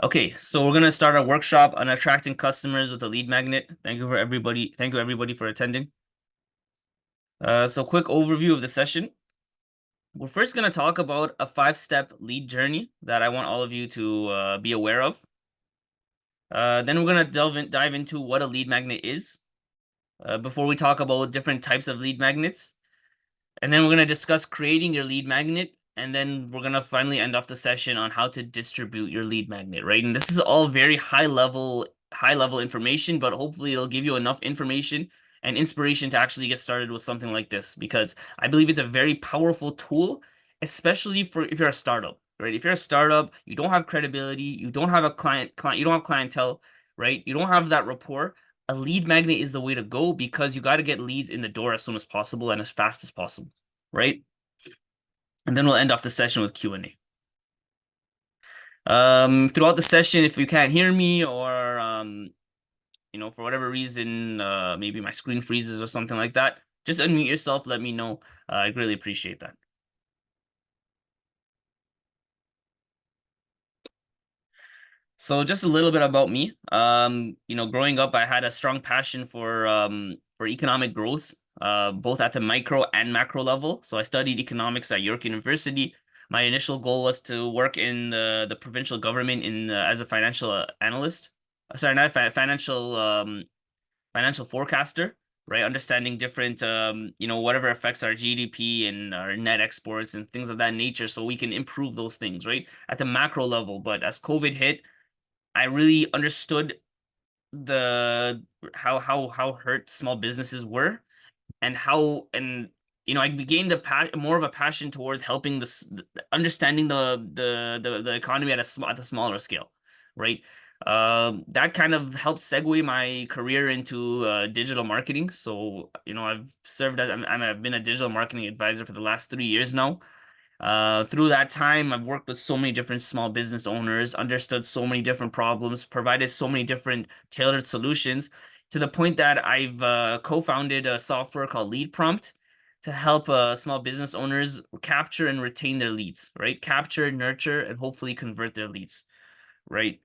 Okay, so we're gonna start our workshop on attracting customers with a lead magnet. Thank you for everybody. Thank you everybody for attending. So quick overview of the session. We're first gonna talk about a 5-step lead journey that I want all of you to be aware of. Then we're gonna dive into what a lead magnet is. Before we talk about different types of lead magnets, and then we're gonna discuss creating your lead magnet, and then we're gonna finally end off the session on how to distribute your lead magnet, right? And this is all very high level information, but hopefully it'll give you enough information and inspiration to actually get started with something like this, because I believe it's a very powerful tool, especially for if you're a startup, right? If you're a startup, you don't have credibility, you don't have a you don't have clientele, right? You don't have that rapport. A lead magnet is the way to go because you got to get leads in the door as soon as possible and as fast as possible, right? And then we'll end off the session with Q&A. Throughout the session, if you can't hear me or for whatever reason, maybe my screen freezes or something like that, just unmute yourself, let me know. I'd really appreciate that. So just a little bit about me. Growing up, I had a strong passion for economic growth, both at the micro and macro level. So I studied economics at York University. My initial goal was to work in the provincial government as a financial analyst. Sorry, not financial forecaster, right? Understanding different, whatever affects our GDP and our net exports and things of that nature, so we can improve those things, right? At the macro level. But as COVID hit, I really understood the how hurt small businesses were, and I gained more of a passion towards helping understanding the economy at a smaller scale, right? That kind of helped segue my career into digital marketing. So I've been a digital marketing advisor for the last 3 years now. Through that time, I've worked with so many different small business owners, understood so many different problems, provided so many different tailored solutions, to the point that I've co-founded a software called Lead Prompt to help small business owners capture and retain their leads, right? Capture, nurture, and hopefully convert their leads, right?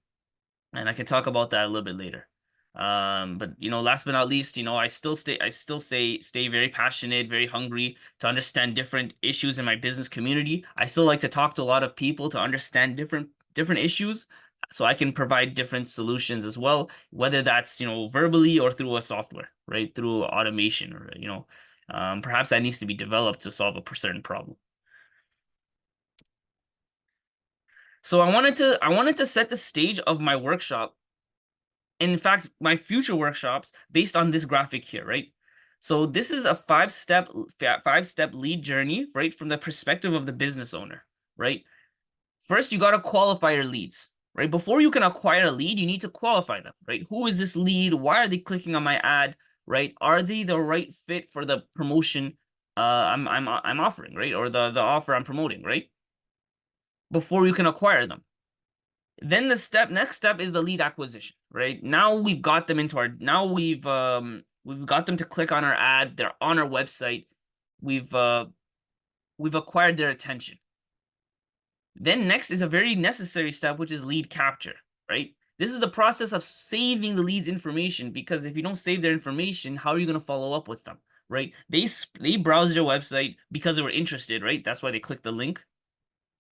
And I can talk about that a little bit later. But last but not least, I still stay very passionate, very hungry to understand different issues in my business community. I still like to talk to a lot of people to understand different issues, so I can provide different solutions as well, whether that's verbally or through a software, right? Through automation, or perhaps that needs to be developed to solve a certain problem. So I wanted to set the stage of my workshop, in fact, my future workshops, based on this graphic here, right? So this is a five-step lead journey, right? From the perspective of the business owner, right? First, you got to qualify your leads, right? Before you can acquire a lead, you need to qualify them, right? Who is this lead? Why are they clicking on my ad, right? Are they the right fit for the promotion I'm offering, right? Or the offer I'm promoting, right? Before you can acquire them. Then the next step is the lead acquisition, right? Now we've got them we've got them to click on our ad, they're on our website. We've acquired their attention. Then next is a very necessary step, which is lead capture, right? This is the process of saving the lead's information, because if you don't save their information, how are you going to follow up with them, right? They browsed your website because they were interested, right? That's why they clicked the link.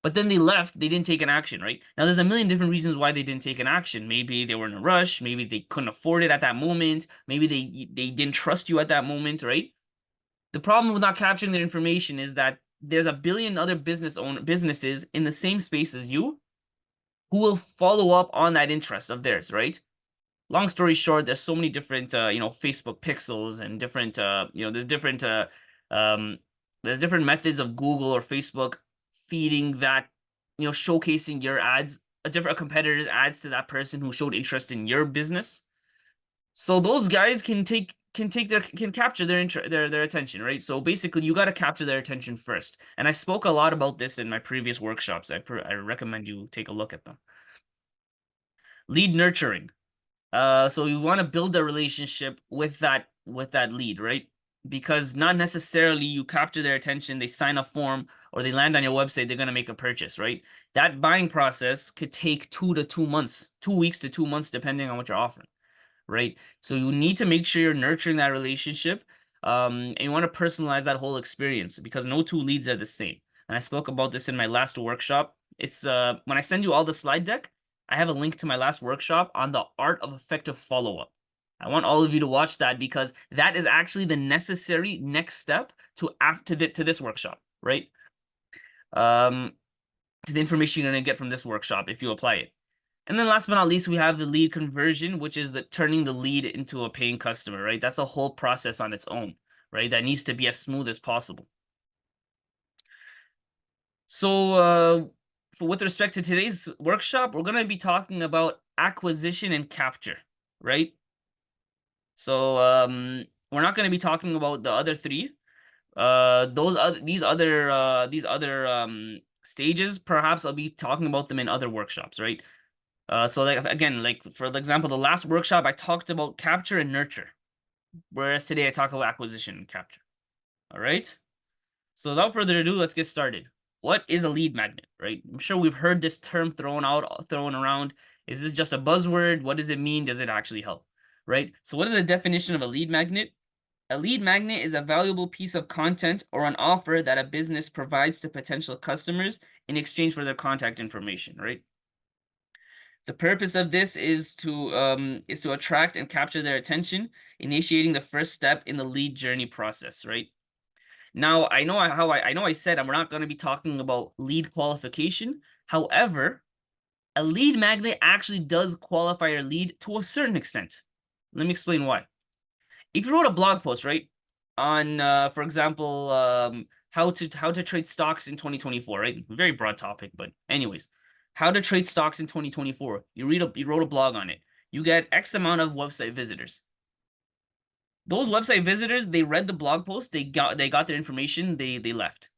But then they left, they didn't take an action, right? Now, there's a million different reasons why they didn't take an action. Maybe they were in a rush, maybe they couldn't afford it at that moment, maybe they didn't trust you at that moment, right? The problem with not capturing their information is that there's a billion other businesses in the same space as you who will follow up on that interest of theirs, right? Long story short, there's so many different Facebook pixels and different um there's different methods of Google or Facebook feeding that, showcasing your ads, a competitor's ads to that person who showed interest in your business. So those guys can capture their attention, right? So basically, you got to capture their attention first. And I spoke a lot about this in my previous workshops. I recommend you take a look at them. Lead nurturing. So you want to build a relationship with that lead, right? because not necessarily you capture their attention, they sign a form, or they land on your website, they're going to make a purchase, right? That buying process could take 2 to 2 months, 2 weeks to 2 months, depending on what you're offering, right? So you need to make sure you're nurturing that relationship, and you want to personalize that whole experience, because no two leads are the same. And I spoke about this in my last workshop. It's when I send you all the slide deck, I have a link to my last workshop on the art of effective follow-up. I want all of you to watch that, because that is actually the necessary next step to this workshop, right? To the information you're going to get from this workshop if you apply it. And then last but not least, we have the lead conversion, which is the turning the lead into a paying customer, right? That's a whole process on its own, right? That needs to be as smooth as possible. So with respect to today's workshop, we're going to be talking about acquisition and capture, right? So we're not going to be talking about the other three. These other stages, perhaps I'll be talking about them in other workshops, right? So like again, like for example, the last workshop I talked about capture and nurture, whereas today I talk about acquisition and capture. All right. So without further ado, let's get started. What is a lead magnet, right? I'm sure we've heard this term thrown around. Is this just a buzzword? What does it mean? Does it actually help? Right? So what is the definition of a lead magnet? A lead magnet is a valuable piece of content or an offer that a business provides to potential customers in exchange for their contact information, right? The purpose of this is to attract and capture their attention, initiating the first step in the lead journey process, right? Now, I know I said we're not going to be talking about lead qualification. However, a lead magnet actually does qualify your lead to a certain extent. Let me explain why. If you wrote a blog post, right, on for example, how to trade stocks in 2024, right? Very broad topic, but anyways, how to trade stocks in 2024. You wrote a blog on it. You get X amount of website visitors. Those website visitors, they read the blog post, they got their information, they left.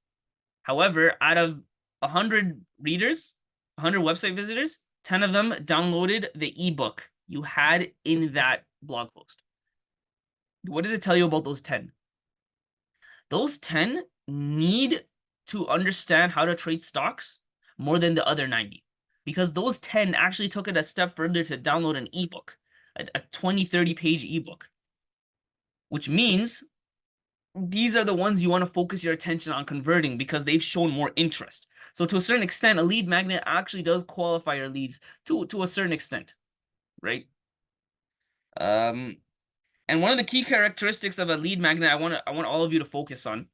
However, out of 100 readers, 100 website visitors, 10 of them downloaded the ebook you had in that blog post. What does it tell you about those 10? Those 10 need to understand how to trade stocks more than the other 90, because those 10 actually took it a step further to download an ebook, a 20, 30 page ebook, which means these are the ones you want to focus your attention on converting because they've shown more interest. So to a certain extent, a lead magnet actually does qualify your leads to a certain extent, right? And one of the key characteristics of a lead magnet I want all of you to focus on,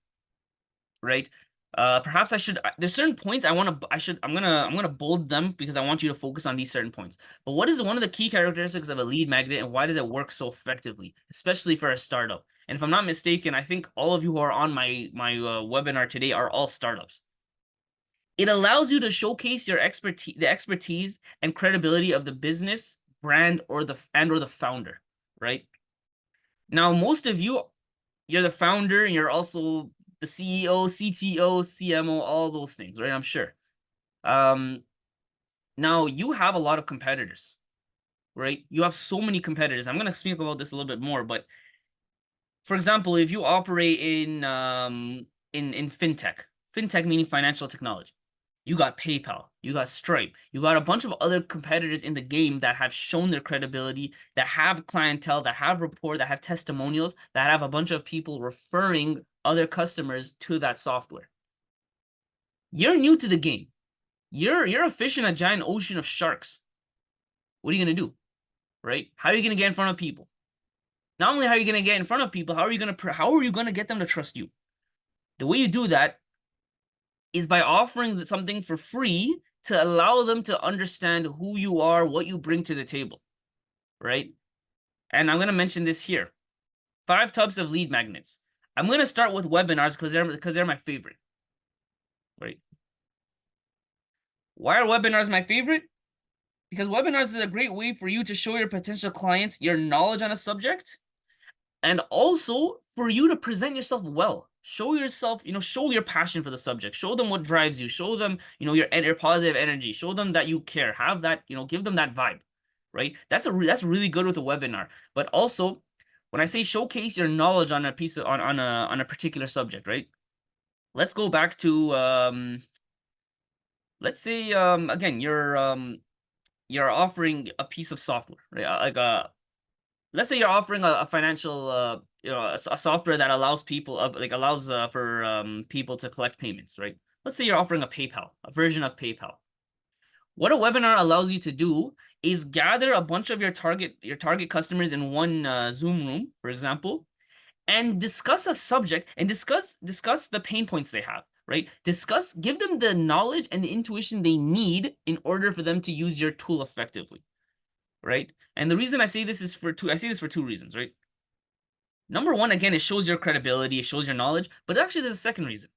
right? Perhaps there's certain points I'm gonna bold them because I want you to focus on these certain points. But what is one of the key characteristics of a lead magnet, and why does it work so effectively, especially for a startup? And if I'm not mistaken, I think all of you who are on my webinar today are all startups. It allows you to showcase your expertise and credibility of the business, brand, or the founder, right? Now, most of you, you're the founder, and you're also the CEO, CTO, CMO, all those things, right? I'm sure. Now you have a lot of competitors, right? You have so many competitors. I'm gonna speak about this a little bit more, but for example, if you operate in fintech meaning financial technology, you got PayPal, you got Stripe, you got a bunch of other competitors in the game that have shown their credibility, that have clientele, that have rapport, that have testimonials, that have a bunch of people referring other customers to that software. You're new to the game. You're a fish in a giant ocean of sharks. What are you gonna do, right? How are you gonna get in front of people? Not only how are you gonna get in front of people, how are you gonna get them to trust you? The way you do that is by offering something for free to allow them to understand who you are, what you bring to the table, right? And I'm going to mention this here. 5 types of lead magnets. I'm going to start with webinars because they're my favorite, right? Why are webinars my favorite? Because webinars is a great way for you to show your potential clients your knowledge on a subject, and also for you to present yourself well. Show yourself, show your passion for the subject. Show them what drives you. Show them, your positive energy. Show them that you care. Have that, give them that vibe, right? That's really good with a webinar. But also, When I say showcase your knowledge on a piece of on a particular subject, right? Let's go back to let's say again you're offering a piece of software, right? Like let's say you're offering a financial a software that allows people like allows for people to collect payments, right? Let's say you're offering a version of PayPal. What a webinar allows you to do is gather a bunch of your target customers in one Zoom room, for example, and discuss a subject and discuss the pain points they have, right? Give them the knowledge and the intuition they need in order for them to use your tool effectively, right? And the reason I say this is I say this for two reasons, right? Number one, again, it shows your credibility, it shows your knowledge, but actually there's a second reason.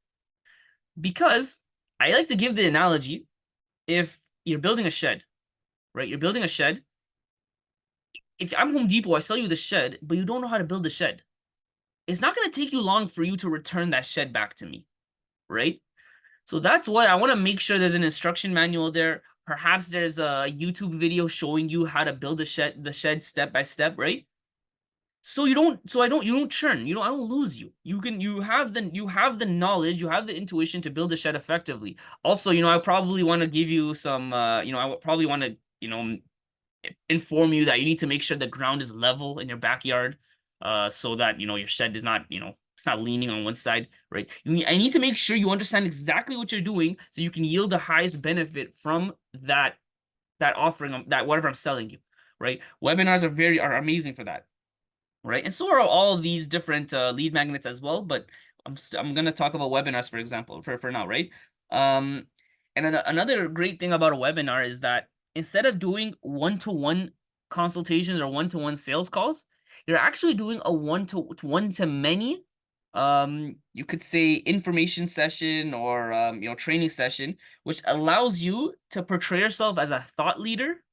Because I like to give the analogy, if you're building a shed, right? You're building a shed. If I'm Home Depot, I sell you the shed, but you don't know how to build the shed. It's not going to take you long for you to return that shed back to me, right? So that's what I want to make sure there's an instruction manual there. Perhaps there's a YouTube video showing you how to build the shed step by step, right? So you don't churn. I don't lose you. You have the knowledge, you have the intuition to build a shed effectively. Also, I probably want to give you some I would probably want to, inform you that you need to make sure the ground is level in your backyard, so that your shed is not, it's not leaning on one side, right? I need to make sure you understand exactly what you're doing so you can yield the highest benefit from that offering, that whatever I'm selling you, right? Webinars are amazing for that, right? And so are all of these different lead magnets as well, but I'm gonna talk about webinars, for example, for now, right? Um, and then another great thing about a webinar is that instead of doing one-to-one consultations or one-to-one sales calls, you're actually doing a one-to-many, you could say information session or training session, which allows you to portray yourself as a thought leader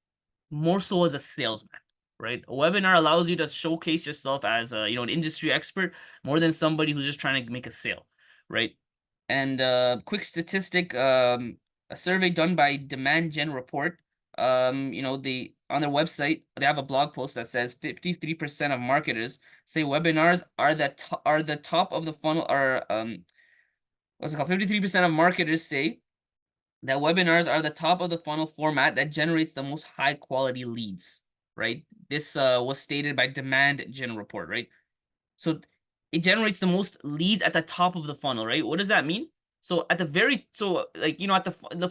more so as a salesman, right? A webinar allows you to showcase yourself as an industry expert more than somebody who's just trying to make a sale, right? And quick statistic, a survey done by Demand Gen Report, they on their website they have a blog post that says 53% of marketers say webinars are the top of the funnel, or what's it called? 53% of marketers say that webinars are the top of the funnel format that generates the most high quality leads, right? This was stated by Demand Gen Report, right? So it generates the most leads at the top of the funnel, right? What does that mean? So at the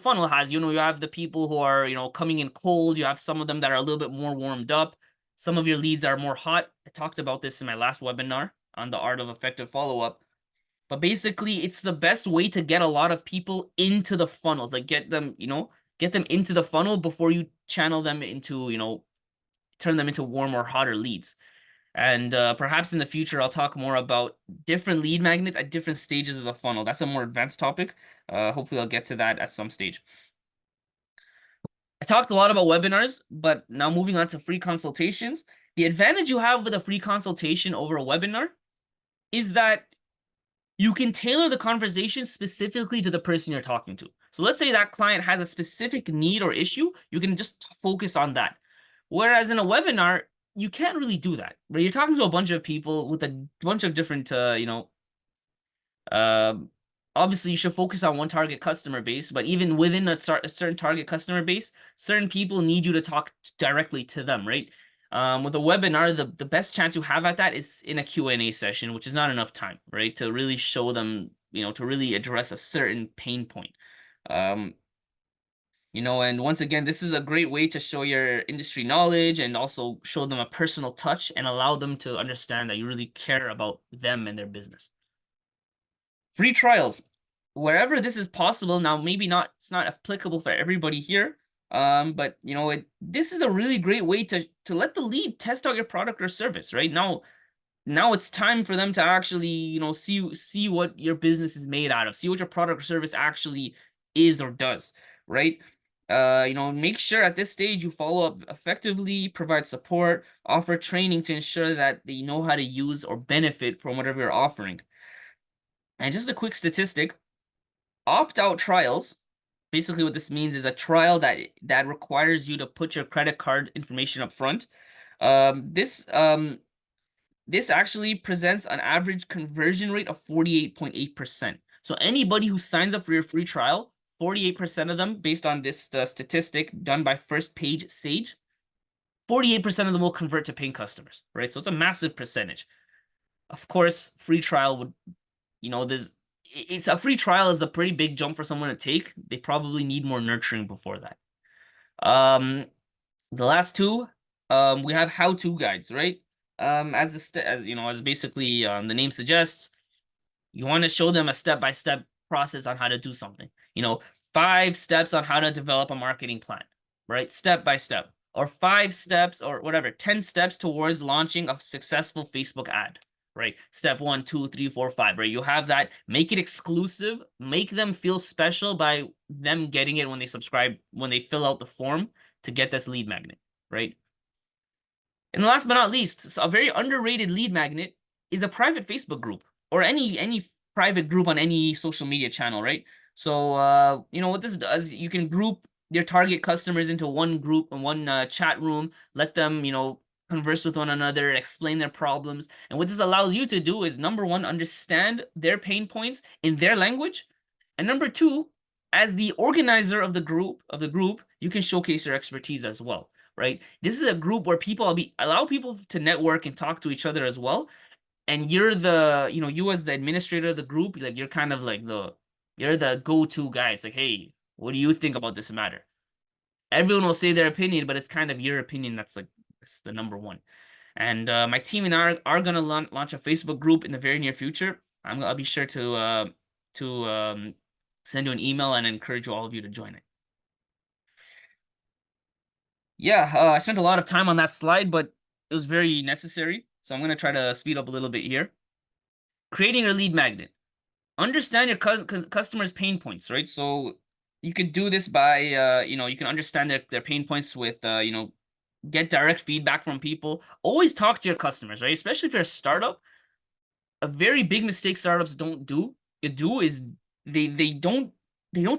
funnel has, you have the people who are, coming in cold. You have some of them that are a little bit more warmed up. Some of your leads are more hot. I talked about this in my last webinar on the art of effective follow-up. But basically, it's the best way to get a lot of people into the funnel, like get them into the funnel before you channel them into, turn them into warm or hotter leads. And perhaps in the future, I'll talk more about different lead magnets at different stages of the funnel. That's a more advanced topic. Hopefully, I'll get to that at some stage. I talked a lot about webinars, but now moving on to free consultations. The advantage you have with a free consultation over a webinar is that you can tailor the conversation specifically to the person you're talking to. So let's say that client has a specific need or issue, you can just focus on that. Whereas in a webinar, you can't really do that, right? You're talking to a bunch of people with a bunch of different, obviously you should focus on one target customer base, but even within a certain target customer base, certain people need you to talk directly to them, right? With a webinar, the best chance you have at that is in a Q&A session, which is not enough time, right? To really show them, to really address a certain pain point. And once again, this is a great way to show your industry knowledge and also show them a personal touch and allow them to understand that you really care about them and their business. Free trials. Wherever this is possible, now maybe it's not applicable for everybody here, but this is a really great way to let the lead test out your product or service, right? Now it's time for them to actually, see what your business is made out of, see what your product or service actually is or does, right? Make sure at this stage you follow up effectively, provide support, offer training to ensure that they know how to use or benefit from whatever you're offering. And just a quick statistic, opt-out trials, basically what this means is a trial that requires you to put your credit card information up front. This this actually presents an average conversion rate of 48.8%. So anybody who signs up for your free trial, 48% of them, based on this statistic done by First Page Sage, 48% of them will convert to paying customers, right? So it's a massive percentage. Of course, free trial would, it's a free trial is a pretty big jump for someone to take. They probably need more nurturing before that. The last two, we have how-to guides, right? As basically the name suggests, you want to show them a step-by-step process on how to do something. 5 steps on how to develop a marketing plan, right? Step by step, or 5 steps, or whatever, 10 steps towards launching a successful Facebook ad, right? Step 1, 2, 3, 4, 5, right? You have that. Make it exclusive. Make them feel special by them getting it when they subscribe, when they fill out the form to get this lead magnet, right? And last but not least, a very underrated lead magnet is a private Facebook group or any private group on any social media channel, right? So, what this does, you can group your target customers into one group and one chat room, let them, converse with one another, explain their problems. And what this allows you to do is, number one, understand their pain points in their language. And number two, as the organizer of the group, you can showcase your expertise as well, right? This is a group where allow people to network and talk to each other as well. And you're you as the administrator of the group, like you're kind of like you're the go-to guy. It's like, hey, what do you think about this matter? Everyone will say their opinion, but it's kind of your opinion that's the number one. And my team and I are gonna launch a Facebook group in the very near future. I'll be sure to send you an email and encourage all of you to join it. Yeah, I spent a lot of time on that slide, but it was very necessary. So I'm going to try to speed up a little bit here. Creating a lead magnet. Understand your customer's pain points, right? So you could do this by, you can understand their pain points with, get direct feedback from people. Always talk to your customers, right? Especially if you're a startup. A very big mistake startups don't do is they don't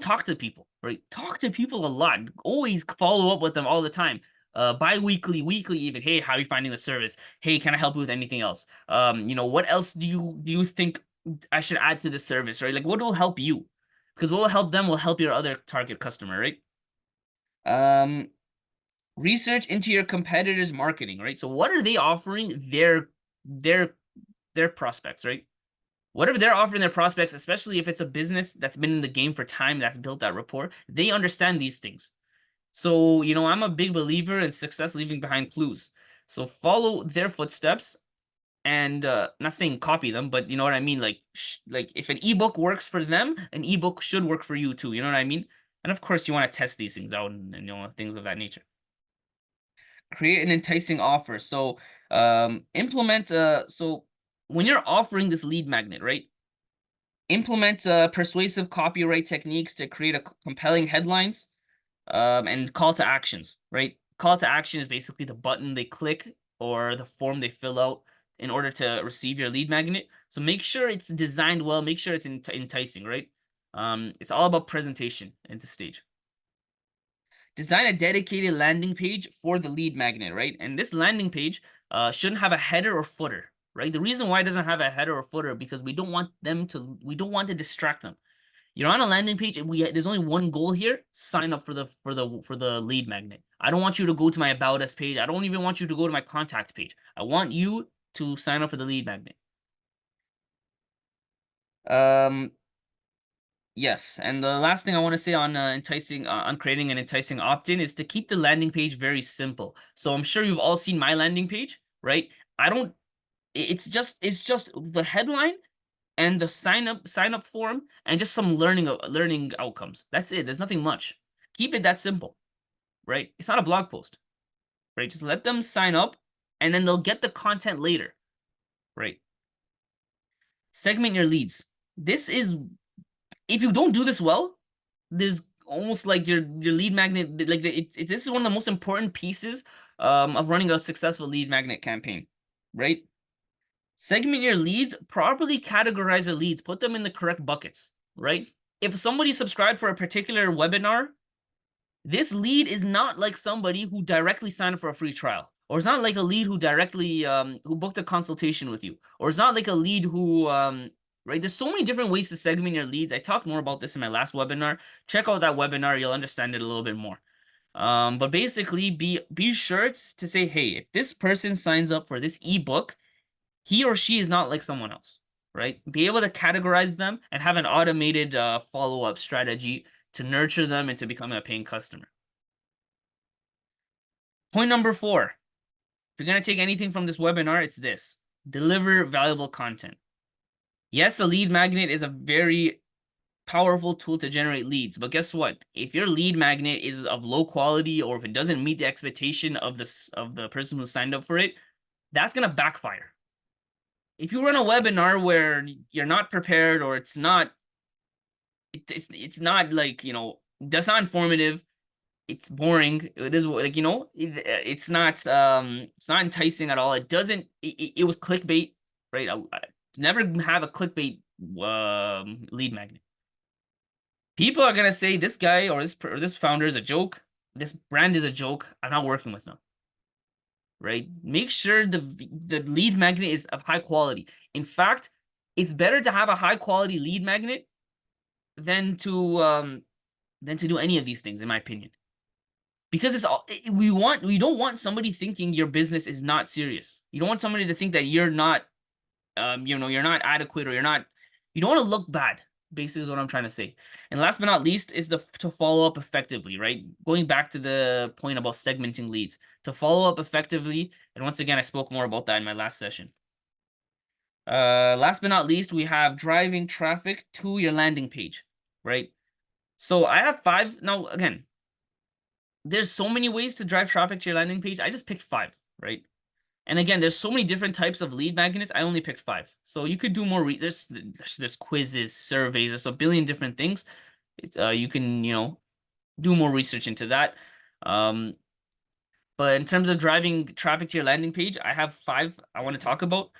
talk to people, right? Talk to people a lot. Always follow up with them all the time. Bi-weekly, weekly even. Hey, how are you finding the service? Hey, can I help you with anything else? What else do you think I should add to the service, right? Like, what will help you? Because what will help them will help your other target customer, right? Research into your competitors' marketing, right? So what are they offering their prospects, right? Whatever they're offering their prospects, especially if it's a business that's been in the game for time, that's built that rapport, they understand these things. So, I'm a big believer in success leaving behind clues. So follow their footsteps and not saying copy them, but you know what I mean? Like if an ebook works for them, an ebook should work for you too. You know what I mean? And of course, you want to test these things out and things of that nature. Create an enticing offer. So implement so when you're offering this lead magnet, right? Implement persuasive copyright techniques to create a compelling headlines and call to actions, right? Call to action is basically the button they click or the form they fill out in order to receive your lead magnet. So make sure it's designed well, make sure it's enticing, right? It's all about presentation at this stage. Design a dedicated landing page for the lead magnet, right? And this landing page shouldn't have a header or footer, right? The reason why it doesn't have a header or footer because we don't want to distract them. You're on a landing page and there's only one goal here: sign up for the lead magnet. I don't want you to go to my about us page. I don't even want you to go to my contact page. I want you to sign up for the lead magnet. Yes, and the last thing I want to say on on creating an enticing opt-in is to keep the landing page very simple. So I'm sure you've all seen my landing page, right? It's just the headline and the sign up form and just some learning outcomes. That's it. There's nothing much. Keep it that simple, right? It's not a blog post, right? Just let them sign up and then they'll get the content later, right? Segment your leads. This is, if you don't do this well, there's almost like your lead magnet, like this is one of the most important pieces of running a successful lead magnet campaign, right? Segment your leads, properly categorize your leads, put them in the correct buckets, right? If somebody subscribed for a particular webinar, this lead is not like somebody who directly signed up for a free trial. or it's not like a lead who directly who booked a consultation with you, or it's not like a lead who right? There's so many different ways to segment your leads. I talked more about this in my last webinar. Check out that webinar, you'll understand it a little bit more. But basically be sure to say, hey, if this person signs up for this ebook, he or she is not like someone else, right? Be able to categorize them and have an automated follow-up strategy to nurture them into becoming a paying customer. Point number 4. If you're going to take anything from this webinar, it's this: deliver valuable content. Yes, a lead magnet is a very powerful tool to generate leads, but guess what? If your lead magnet is of low quality, or if it doesn't meet the expectation of the person who signed up for it, that's going to backfire. If you run a webinar where you're not prepared, or it's not like, you know, that's not informative, it's boring, it is like, you know, it's not enticing at all. It doesn't it was clickbait, right? I never have a clickbait lead magnet. People are gonna say this guy or this founder is a joke, this brand is a joke, I'm not working with them, right? Make sure the lead magnet is of high quality. In fact, it's better to have a high quality lead magnet than to do any of these things, in my opinion. Because it's all we don't want somebody thinking your business is not serious. You don't want somebody to think that you're not you know, you're not adequate, or you don't want to look bad, basically is what I'm trying to say. And last but not least is to follow up effectively, right? Going back to the point about segmenting leads, to follow up effectively. And once again, I spoke more about that in my last session. Last but not least, we have driving traffic to your landing page, right? So I have 5. Now, again, there's so many ways to drive traffic to your landing page. I just picked 5, right? And again, there's so many different types of lead magnets. I only picked 5. So you could do more. There's quizzes, surveys, there's a billion different things. You can, you know, do more research into that. But in terms of driving traffic to your landing page, I have 5 I want to talk about.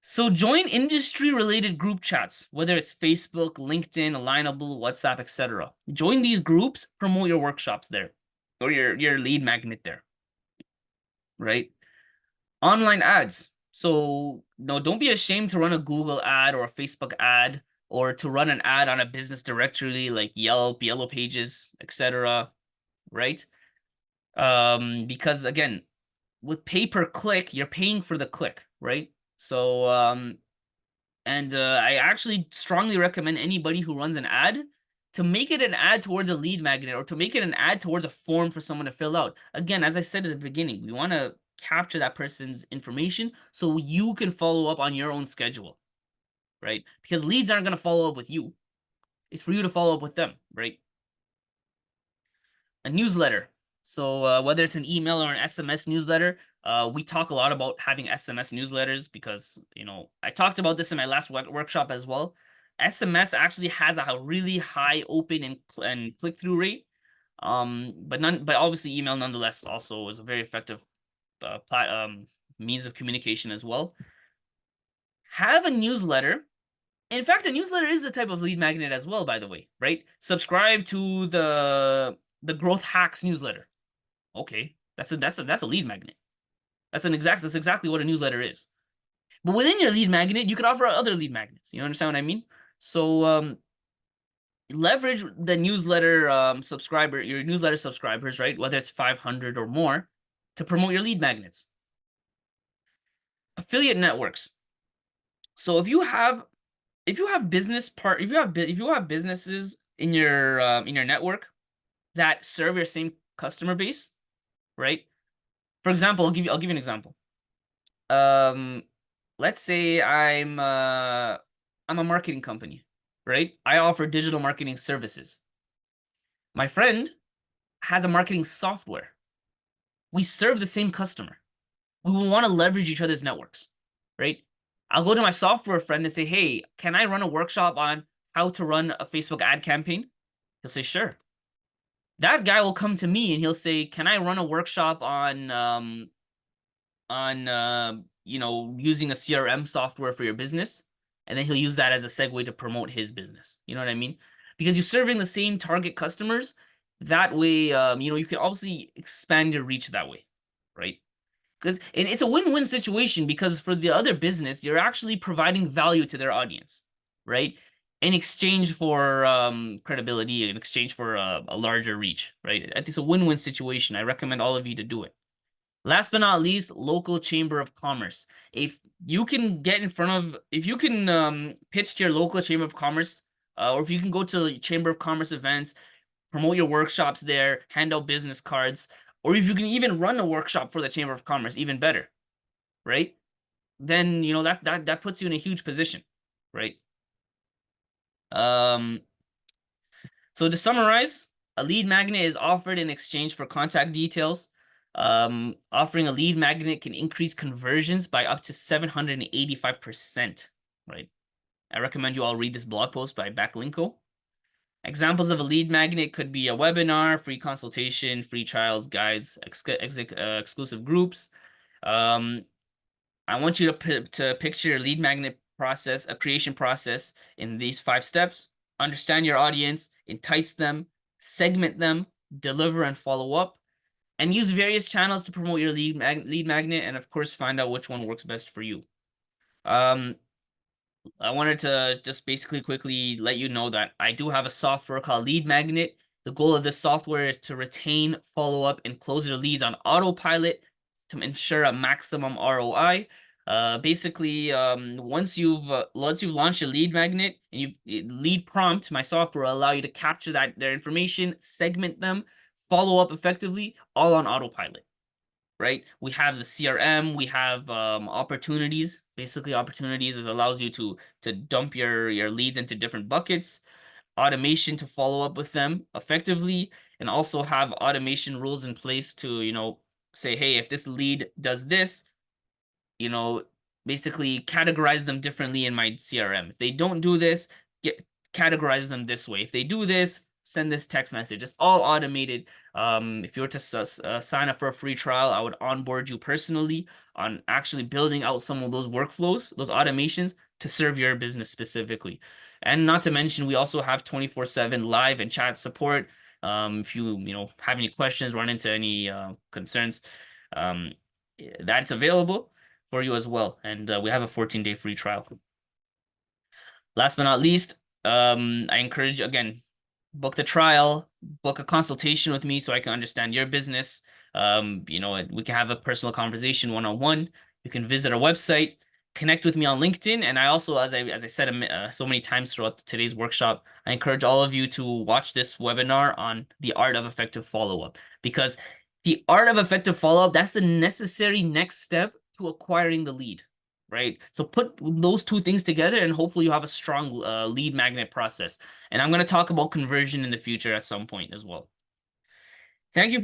So join industry-related group chats, whether it's Facebook, LinkedIn, Alignable, WhatsApp, etc. Join these groups, promote your workshops there, or your lead magnet there, right? Online ads. So no, don't be ashamed to run a Google ad or a Facebook ad, or to run an ad on a business directory like Yelp, Yellow Pages, etc. Right? Because again, with pay per click, you're paying for the click, right? So I actually strongly recommend anybody who runs an ad to make it an ad towards a lead magnet, or to make it an ad towards a form for someone to fill out. Again, as I said at the beginning, we want to capture that person's information so you can follow up on your own schedule, right? Because leads aren't going to follow up with you. It's for you to follow up with them, right? A newsletter. So whether it's an email or an SMS newsletter, we talk a lot about having SMS newsletters because, you know, I talked about this in my last workshop as well. SMS actually has a really high open and click-through rate. But obviously email nonetheless also is a very effective means of communication as well. Have a newsletter. In fact, a newsletter is a type of lead magnet as well, by the way, right? Subscribe to the Growth Hacks newsletter. Okay, that's a lead magnet. That's exactly what a newsletter is. But within your lead magnet, you could offer other lead magnets. You understand what I mean? So leverage the newsletter your newsletter subscribers, right? Whether it's 500 or more, to promote your lead magnets. Affiliate networks. So if you have businesses in your network that serve your same customer base, right? For example, I'll give you an example. Let's say I'm a marketing company, right? I offer digital marketing services. My friend has a marketing software. We serve the same customer. We will want to leverage each other's networks, right? I'll go to my software friend and say, hey, can I run a workshop on how to run a Facebook ad campaign? He'll say, sure. That guy will come to me and he'll say, can I run a workshop on you know, using a CRM software for your business? And then he'll use that as a segue to promote his business. You know what I mean? Because you're serving the same target customers. That way, you know, you can obviously expand your reach that way, right? Because and it's a win-win situation because for the other business, you're actually providing value to their audience, right? In exchange for credibility, in exchange for a larger reach, right? I think it's a win-win situation. I recommend all of you to do it. Last but not least, local chamber of commerce. If you can get in front of, if you can pitch to your local chamber of commerce, or if you can go to chamber of commerce events, promote your workshops there, hand out business cards, or if you can even run a workshop for the chamber of commerce, even better, right? Then you know that puts you in a huge position, right? Um, so to summarize, a lead magnet is offered in exchange for contact details. Offering a lead magnet can increase conversions by up to 785%, right? I recommend you all read this blog post by Backlinko. Examples of a lead magnet could be a webinar, free consultation, free trials, guides, exclusive groups. Um, I want you to picture your lead magnet process, a creation process in these 5 steps. Understand your audience, entice them, segment them, deliver and follow up, and use various channels to promote your lead magnet, and of course, find out which one works best for you. I wanted to just basically quickly let you know that I do have a software called Lead Magnet. The goal of this software is to retain, follow up, and close your leads on autopilot to ensure a maximum ROI. Basically, once you've launched your lead magnet and lead prompt, my software will allow you to capture their information, segment them, follow up effectively, all on autopilot, right? We have the CRM, we have opportunities. Basically, opportunities it allows you to dump your leads into different buckets, automation to follow up with them effectively, and also have automation rules in place to, say, hey, if this lead does this, you know, basically categorize them differently in my CRM. If they don't do this, categorize them this way. If they do this, send this text message. It's all automated. If you were to sign up for a free trial, I would onboard you personally on actually building out some of those workflows, those automations to serve your business specifically. And not to mention, we also have 24/7 live and chat support. If you have any questions, run into any concerns, um, that's available for you as well. And we have a 14-day free trial. Last but not least, I encourage, again, book the trial, book a consultation with me so I can understand your business. We can have a personal conversation one-on-one. You can visit our website, connect with me on LinkedIn. And I also, as I said so many times throughout today's workshop, I encourage all of you to watch this webinar on the art of effective follow-up, because the art of effective follow-up, that's the necessary next step to acquiring the lead, right? So put those two things together and hopefully you have a strong lead magnet process. And I'm going to talk about conversion in the future at some point as well. Thank you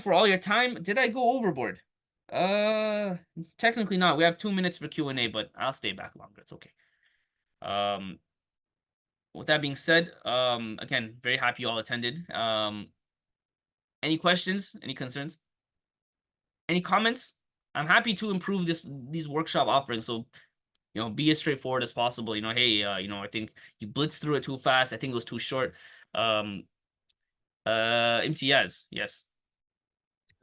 for all your time. Did I go overboard? Technically not. We have 2 minutes for Q&A, but I'll stay back longer. It's okay. With that being said, again, very happy you all attended. Any questions? Any concerns? Any comments? I'm happy to improve these workshop offerings. So, be as straightforward as possible. Hey, I think you blitzed through it too fast. I think it was too short. Imtiaz, yes.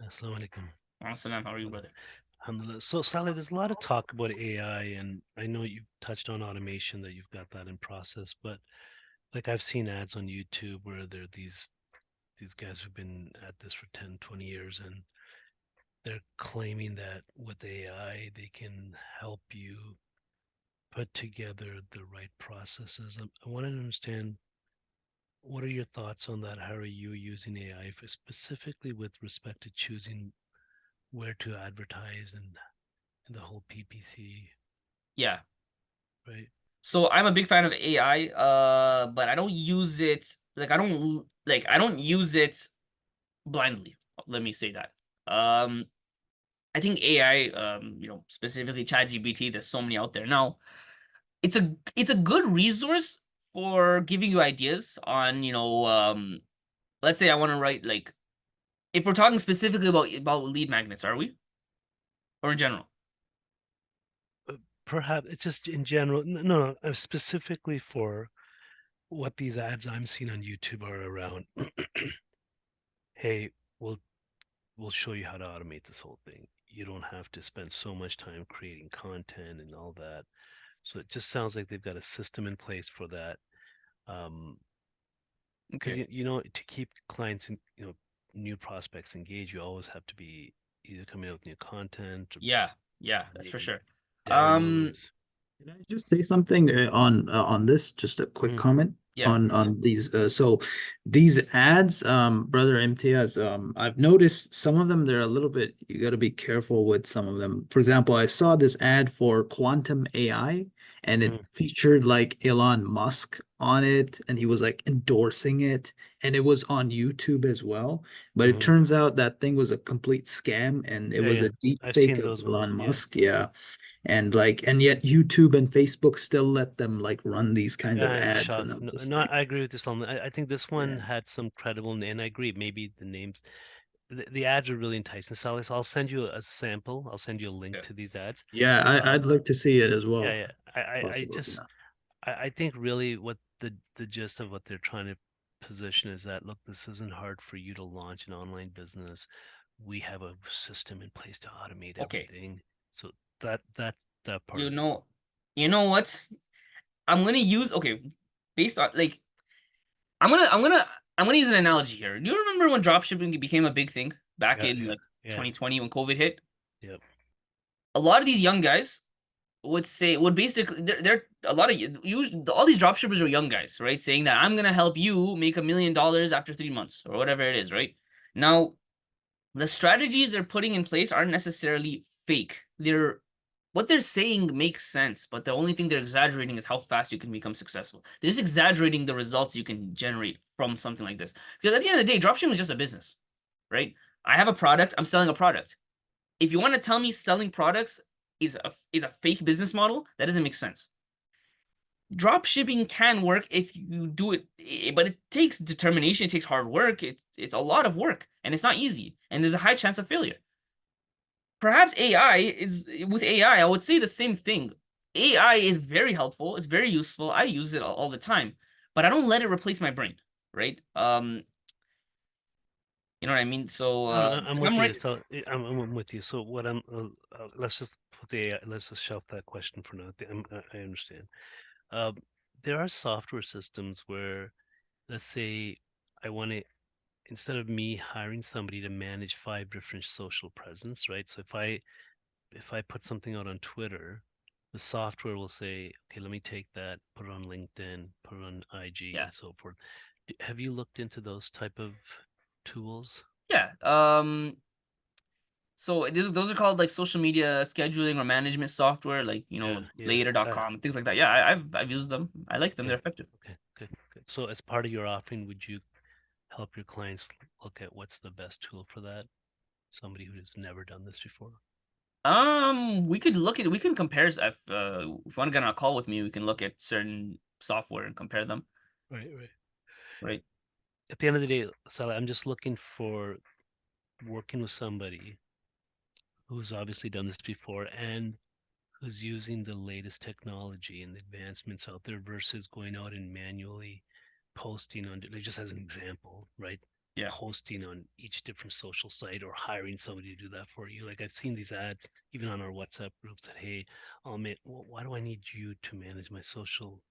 Assalamu alaikum. Assalam, how are you, brother? Alhamdulillah. So, Saleh, there's a lot of talk about AI, and I know you've touched on automation, that you've got that in process, but like I've seen ads on YouTube where there are these guys who've been at this for 10, 20 years, and they're claiming that with AI they can help you put together the right processes. I want to understand, what are your thoughts on that? How are you using AI for, specifically with respect to choosing where to advertise and the whole PPC, Yeah. right? So I'm a big fan of AI, but I don't use it I don't use it blindly. Let me say that. I think AI, specifically ChatGPT, there's so many out there now. It's a good resource for giving you ideas on, let's say I want to write, like, if we're talking specifically about lead magnets, are we? Or in general? Perhaps it's just in general. No, specifically for what these ads I'm seeing on YouTube are around. Hey, we'll we'll show you how to automate this whole thing. You don't have to spend so much time creating content and all that. So it just sounds like they've got a system in place for that. Because Okay. you know, to keep clients and new prospects engaged, you always have to be either coming out with new content or Yeah, yeah, that's for maybe sure. Um, demos. Can I just say something on this? Just a quick Mm, comment yeah, on these. So these ads, brother MTS, I've noticed some of them. They're a little bit. You got to be careful with some of them. For example, I saw this ad for Quantum AI, and it mm, featured like Elon Musk on it, and he was like endorsing it, and it was on YouTube as well. But it mm. turns out that thing was a complete scam, and it Yeah, was yeah. a deep I've fake seen of those ones. Elon Yeah. Musk. Yeah, and yet YouTube and Facebook still let them like run these kinds of I'm ads, and shocked. I'm No, just no, like, I agree with this on. I think this one yeah, had some credible, and I agree. Maybe the names, the ads are really enticing. So I'll send you a sample. I'll send you a link yeah. to these ads. yeah, I'd Um, like to see it as yeah, well, yeah. I possible. just, Yeah, I think really what the gist of what they're trying to position is that look, this isn't hard for you to launch an online business. We have a system in place to automate Okay. everything. So that part You of it. know, you know what? I'm gonna use okay, based on like I'm gonna use an analogy here. Do you remember when dropshipping became a big thing back Yeah, in yeah, like yeah, 2020 when COVID hit? yep. A lot of these young guys would basically they're a lot of all these dropshippers are young guys, right? Saying that I'm gonna help you make $1 million after 3 months or whatever it is, right? Now the strategies they're putting in place aren't necessarily fake. What they're saying makes sense, but the only thing they're exaggerating is how fast you can become successful. They're just exaggerating the results you can generate from something like this. Because at the end of the day, dropshipping is just a business, right? I have a product, I'm selling a product. If you want to tell me selling products is a fake business model, that doesn't make sense. Drop shipping can work if you do it, but it takes determination, it takes hard work, it's a lot of work, and it's not easy, and there's a high chance of failure. Perhaps AI is with AI, I would say the same thing. AI is very helpful, it's very useful. I use it all the time, but I don't let it replace my brain, right? You know what I mean? So No, I'm if with I'm you. right, So I'm with you. So what let's just put the let's just shelf that question for now. I understand. Um, there are software systems where, let's say, I want to instead of me hiring somebody to manage 5 different social presence, right? So if I put something out on Twitter, the software will say, okay, let me take that, put it on LinkedIn, put it on IG, yeah, and so forth. Have you looked into those type of tools? yeah. So those are called like social media scheduling or management software, like Yeah, yeah. Later.com, things like that. Yeah, I've used them. I like them. Okay. They're effective. Okay. Good. Good. So as part of your offering, would you help your clients look at what's the best tool for that? Somebody who has never done this before. We could look at We can compare if you want to get on a call with me, we can look at certain software and compare them, Right. Right. right? At the end of the day, Sally, I'm just looking for working with somebody who's obviously done this before and who's using the latest technology and the advancements out there versus going out and manually posting on, like, just as an example, right? Yeah. Posting on each different social site or hiring somebody to do that for you. Like I've seen these ads even on our WhatsApp groups that, hey, why do I need you to manage my social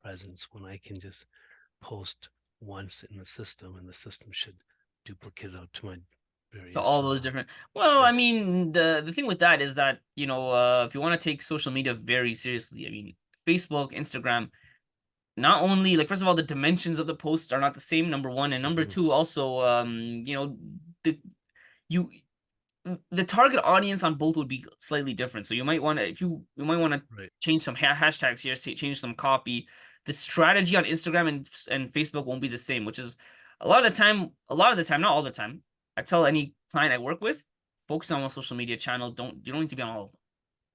presence when I can just post once in the system and the system should duplicate it out to my So various all those different. Well, yeah. I mean, the thing with that is that, if you want to take social media very seriously, I mean, Facebook, Instagram, not only like first of all, the dimensions of the posts are not the same, number one, and number Hmm. two, also, the you the target audience on both would be slightly different. So you might want to, if you might want to Right. change some hashtags here, change some copy. The strategy on Instagram and Facebook won't be the same, which is a lot of the time, not all the time. I tell any client I work with, focus on one social media channel. You don't need to be on all of them,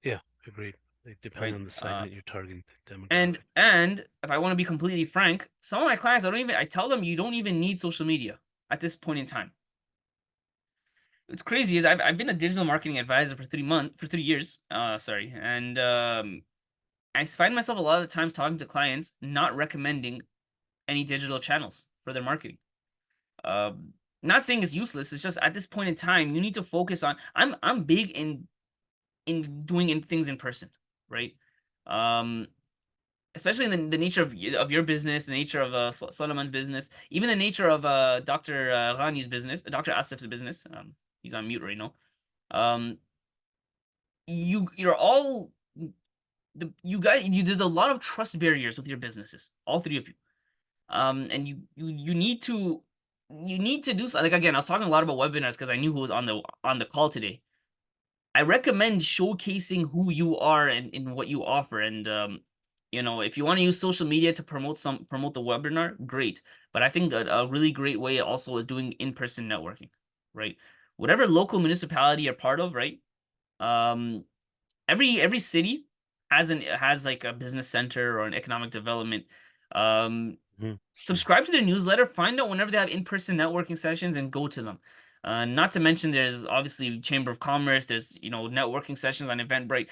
Yeah, agreed. Like depending right? on the segment you're targeting And demographic. Yeah. and if I want to be completely frank, some of my clients I tell them you don't even need social media at this point in time. It's crazy is I've been a digital marketing advisor for 3 years. Sorry, and I find myself a lot of the times talking to clients not recommending any digital channels for their marketing. Um, not saying it's useless. It's just at this point in time, you need to focus on. I'm big in doing things in person, right? Especially in the nature of your business, the nature of Solomon's business, even the nature of Dr. Ghani's business, Dr. Asif's business. He's on mute right now. You're all there's a lot of trust barriers with your businesses, all three of you. And you need to do something. Like, again, I was talking a lot about webinars because I knew who was on the call today. I recommend showcasing who you are and what you offer. And you know, if you want to use social media to promote the webinar, great. But I think that a really great way also is doing in-person networking, right? Whatever local municipality you're part of, right? Every city has like a business center or an economic development. Subscribe to their newsletter, find out whenever they have in-person networking sessions and go to them. Not to mention there's obviously Chamber of Commerce, there's, you know, networking sessions on Eventbrite.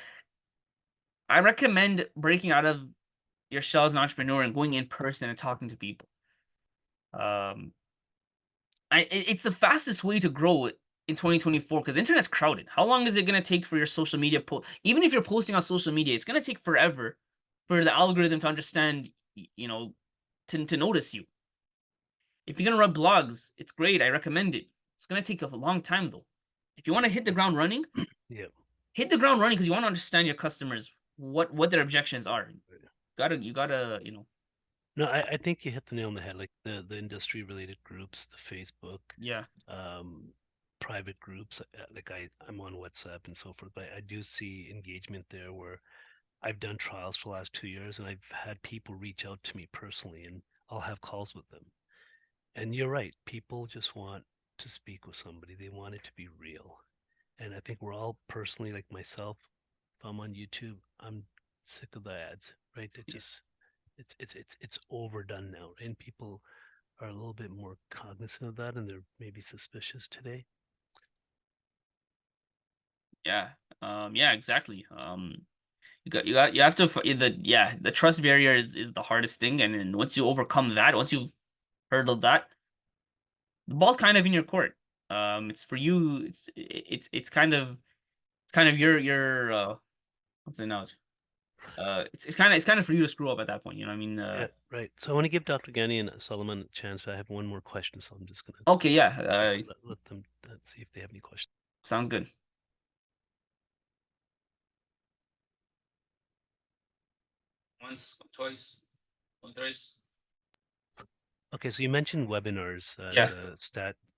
I recommend breaking out of your shell as an entrepreneur and going in person and talking to people. It's the fastest way to grow in 2024 because internet's crowded. How long is it going to take for your social media even if you're posting on social media, it's going to take forever for the algorithm to understand, you know, to notice you. If you're going to run blogs, it's great. I recommend it. It's going to take a long time though. If you want to hit the ground running, hit the ground running because you want to understand your customers, what their objections are. You gotta, you know. No, I think you hit the nail on the head. Like the industry related groups, the Facebook, yeah, private groups. Like I'm on WhatsApp and so forth, but I do see engagement there where I've done trials for the last 2 years and I've had people reach out to me personally and I'll have calls with them. And you're right, people just want to speak with somebody. They want it to be real. And I think we're all personally, like myself, if I'm on YouTube, I'm sick of the ads, right? It just it's overdone now, and people are a little bit more cognizant of that, and they're maybe suspicious today. Yeah. Yeah, exactly. You have to the trust barrier is the hardest thing, and then once you overcome that, once you've hurdled that, the ball's kind of in your court. It's for you. It's kind of your what's the analogy? It's kind of for you to screw up at that point. You know what I mean? Yeah, right. So I want to give Dr. Ghani and Solomon a chance, but I have one more question, so I'm just gonna okay. Yeah. let them see if they have any questions. Sounds good. Once, twice, thrice. Okay, so you mentioned webinars as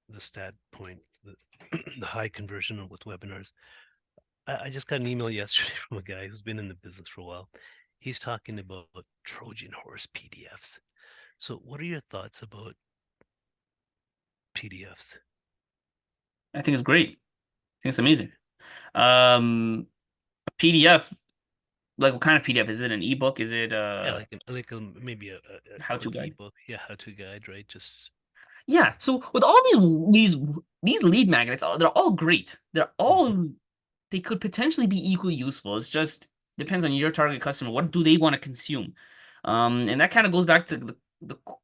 the stat point, the high conversion with webinars. I just got an email yesterday from a guy who's been in the business for a while. He's talking about Trojan horse PDFs. So what are your thoughts about PDFs? I think it's great. I think it's amazing. A PDF, like what kind of PDF? Is it an ebook? Is it Yeah, maybe a how-to guide? ebook. Yeah, how-to guide, right? Just yeah. So with all these lead magnets, they're all great. They're all they could potentially be equally useful. It's just depends on your target customer. What do they want to consume? And that kind of goes back to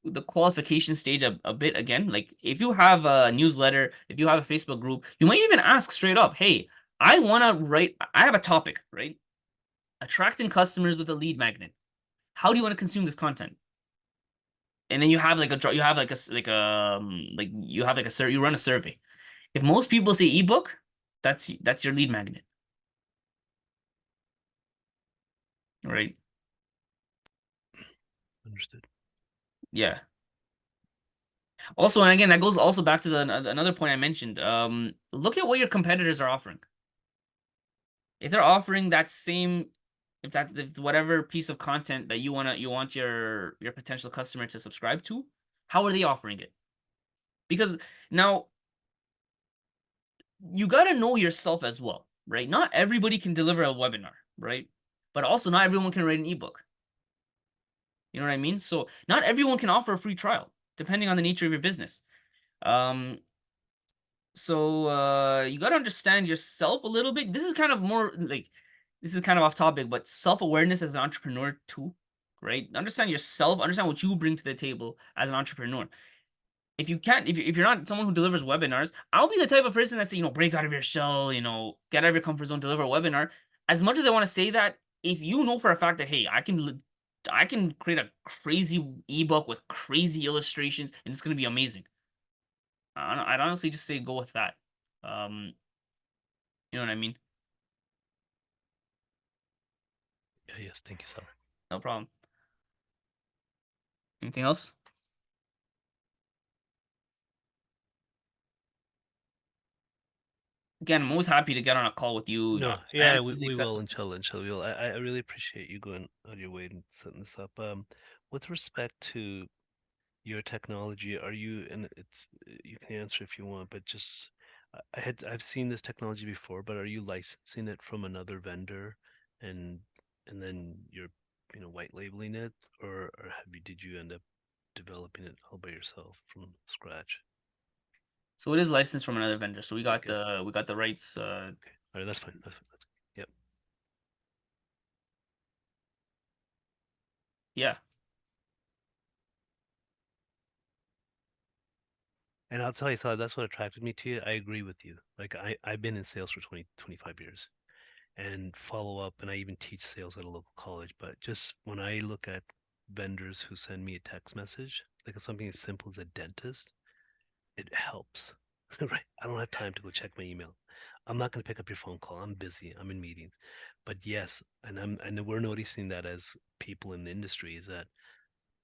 the qualification stage a bit again. Like if you have a newsletter, if you have a Facebook group, you might even ask straight up, hey, I have a topic, right? Attracting customers with a lead magnet. How do you want to consume this content? And then you have like you have like you run a survey. If most people say ebook, that's your lead magnet. Right? understood. Yeah. Also, and again, that goes also back to another point I mentioned. Look at what your competitors are offering. If they're offering that same, if whatever piece of content that you want your potential customer to subscribe to, how are they offering it? Because now you got to know yourself as well, right? Not everybody can deliver a webinar, right? But also not everyone can write an ebook. You know what I mean? So not everyone can offer a free trial, depending on the nature of your business. So you got to understand yourself a little bit. This is kind of more like, this is kind of off topic, but self-awareness as an entrepreneur too, right? Understand yourself, understand what you bring to the table as an entrepreneur. if you can't, if you're not someone who delivers webinars, I'll be the type of person that say, break out of your shell, get out of your comfort zone, deliver a webinar. As much as I want to say that, if you know for a fact that, hey, I can create a crazy ebook with crazy illustrations and it's going to be amazing, I'd honestly just say go with that. You know what I mean? Yes, thank you, Salah. No problem. Anything else? Again, I'm always happy to get on a call with you. No, I yeah, am we easily will, accessible. inshallah, we will. I really appreciate you going out of your way and setting this up. With respect to your technology, are you, and you can answer if you want, but just I've seen this technology before, but are you licensing it from another vendor and then you're white labeling it, or did you end up developing it all by yourself from scratch? So it is licensed from another vendor. So we got Okay. the rights. Okay. All right, that's fine. Yep. Yeah. And I'll tell you, Salah, that's what attracted me to you. I agree with you. Like I've been in sales for 25 years and follow up, and I even teach sales at a local college. But just when I look at vendors who send me a text message, like something as simple as a dentist, it helps. Right? I don't have time to go check my email. I'm not going to pick up your phone call. I'm busy. I'm in meetings. But yes, and we're noticing that as people in the industry is that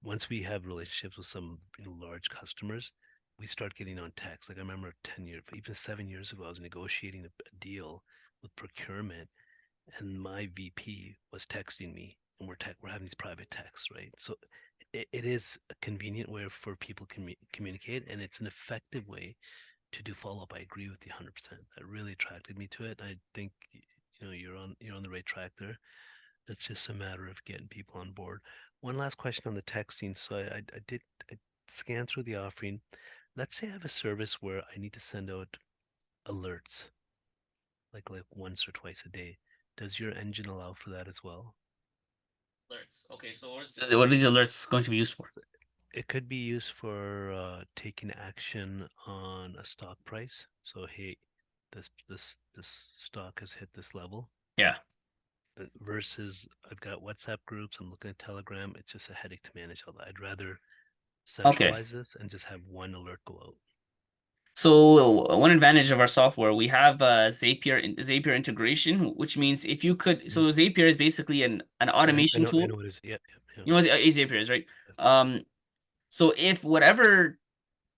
once we have relationships with some large customers, we start getting on text. Like I remember 10 years, even 7 years ago, I was negotiating a deal with procurement, and my VP was texting me, and we're having these private texts, right? So it is a convenient way for people to communicate, and it's an effective way to do follow up. I agree with you 100%. That really attracted me to it. I think you're on the right track there. It's just a matter of getting people on board. One last question on the texting. So I did scan through the offering. Let's say I have a service where I need to send out alerts, like once or twice a day. Does your engine allow for that as well? Alerts. Okay, so what are these alerts going to be used for? It could be used for taking action on a stock price. So hey, this stock has hit this level. Yeah. Versus I've got WhatsApp groups, I'm looking at Telegram. It's just a headache to manage all that. I'd rather Okay. centralize this and just have one alert go out. So one advantage of our software, we have Zapier integration, which means if you could, so Zapier is basically an automation I tool. know what it is. Yeah. You know what Zapier is, right? So if whatever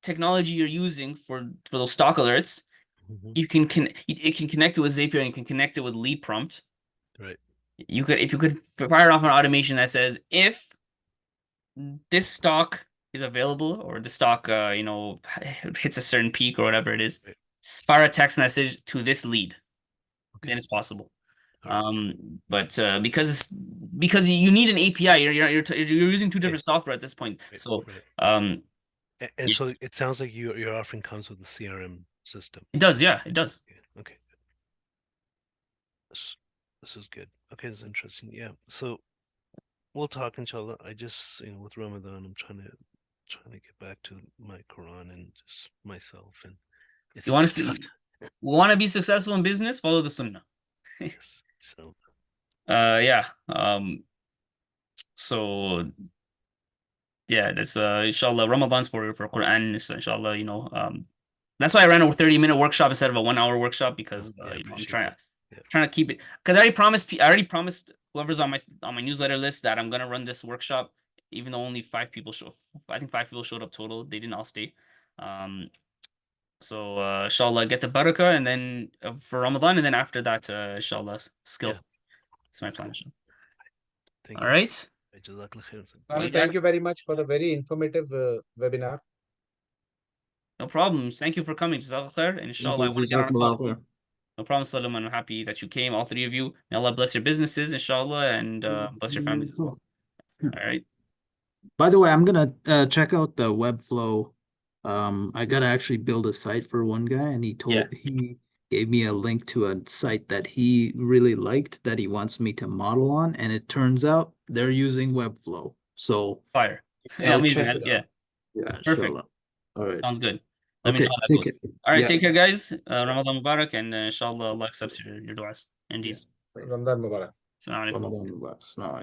technology you're using for those stock alerts, it can connect it with Zapier and you can connect it with Lead Prompt. Right. If you could fire off an automation that says if this stock is available or the stock hits a certain peak or whatever it is, Right. fire a text message to this lead. Okay. Then it's possible. Right. But because you need an API, you're using two different software at this point. Right. So and so it sounds like your offering comes with the CRM system. it does, yeah, it does. Okay. This is good. Okay, this is interesting. Yeah. So we'll talk, inshallah. I just with Ramadan, I'm trying to get back to my Quran and just myself, and it's You want to just tough. see, want to be successful in business? Follow the Sunnah. Yes. So Yeah. So yeah, that's inshallah Ramadan's for Quran. So inshallah, that's why I ran a 30-minute workshop instead of a 1-hour workshop because yeah, I'm trying that. to keep it because I already promised whoever's on my newsletter list that I'm gonna run this workshop, even though only 5 people I think 5 people showed up total. They didn't all stay. So inshallah get the barakah and then for Ramadan and then after that inshallah skill. Yeah. That's my plan. Thank All you. right. Sami, thank you very much for the very informative webinar. No problem. Thank you for coming. Jazakallah khair. And inshallah, I want to get on a call. No problem, Solomon. I'm happy that you came, all 3 of you. May Allah bless your businesses, inshallah, and bless your families as well. All right. By the way, I'm gonna check out the Webflow. I gotta actually build a site for one guy, and he gave me a link to a site that he really liked that he wants me to model on, and it turns out they're using Webflow. So Fire. I'll Amazing. check it out. Yeah. Yeah, Perfect. inshallah. All right. Sounds good. Let me Okay, know how that take goes. it. All right, Yeah. take care, guys. Ramadan Mubarak, and inshallah Allah accepts your du'as and deeds. Ramadan Mubarak. Assalamu alaikum. Ramadan Mubarak. Assalamu alaikum.